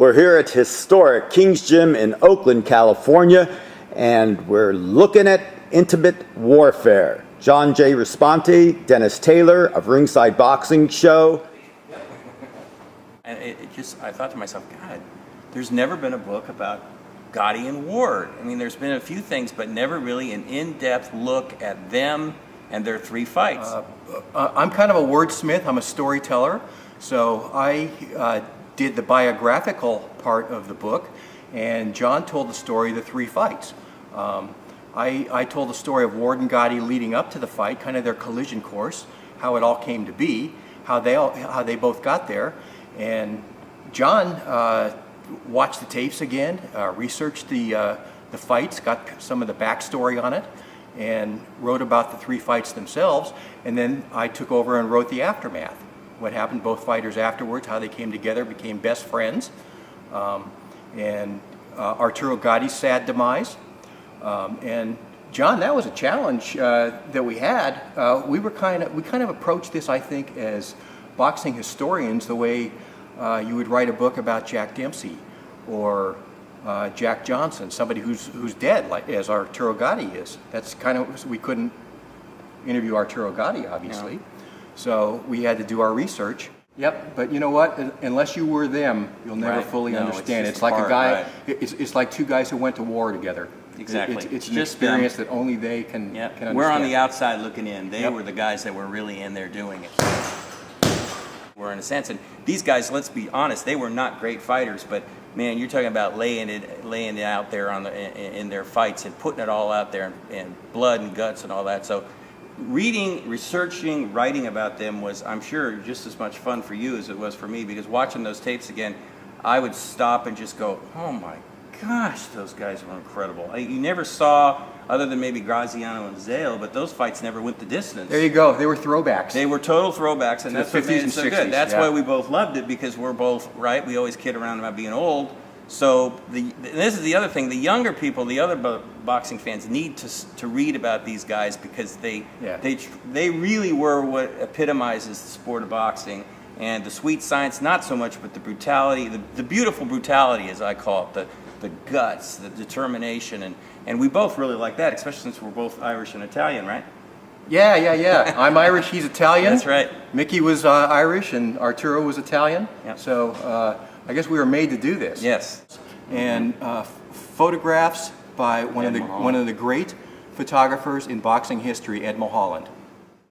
We're here at historic King's Gym in Oakland, California, and we're looking at intimate warfare. John J. Raspanti, Dennis Taylor of Ringside Boxing Show. And I thought to myself, God, there's never been a book about Gatti and Ward. I mean, there's been a few things, but never really an in-depth look at them and their three fights. I'm kind of a wordsmith. I'm a storyteller. So I did the biographical part of the book, and John told the story of the three fights. I told the story of Ward and Gatti leading up to the fight, kind of their collision course, how it all came to be, how they both got there. And John watched the tapes again, researched the fights, got some of the backstory on it, and wrote about the three fights themselves. And then I took over and wrote the aftermath. What happened, both fighters afterwards, how they came together, became best friends, and Arturo Gatti's sad demise. And John, that was a challenge that we had. We kind of approached this, I think, as boxing historians, the way you would write a book about Jack Dempsey or Jack Johnson, somebody who's dead, like as Arturo Gatti is. That's kind of, we couldn't interview Arturo Gatti, obviously. No. So we had to do our research. Yep, but you know what? Unless you were them, you'll never fully understand. It's like a guy. Right. It's like two guys who went to war together. Exactly. It's an experience that only they can understand. We're on the outside looking in. They were the guys that were really in there doing it. We're in a sense, and these guys, let's be honest, they were not great fighters, but man, you're talking about laying it out there in their fights and putting it all out there and blood and guts and all that. So reading, researching, writing about them was, I'm sure, just as much fun for you as it was for me, because watching those tapes again, I would stop and just go, oh my gosh, those guys were incredible. You never saw, other than maybe Graziano and Zale, but those fights never went the distance. There you go. They were throwbacks. They were total throwbacks, and that's what made it so good. That's why we both loved it, because we're both, right? We always kid around about being old. So this is the other thing. The younger people, the other boxing fans, need to read about these guys, because they really were what epitomizes the sport of boxing. And the sweet science, not so much, but the brutality, the beautiful brutality, as I call it, the guts, the determination, and we both really like that, especially since we're both Irish and Italian, right? Yeah. I'm Irish, he's Italian. That's right. Mickey was Irish and Arturo was Italian. Yep. So I guess we were made to do this. Yes. And photographs by one of the great photographers in boxing history, Ed Mulholland.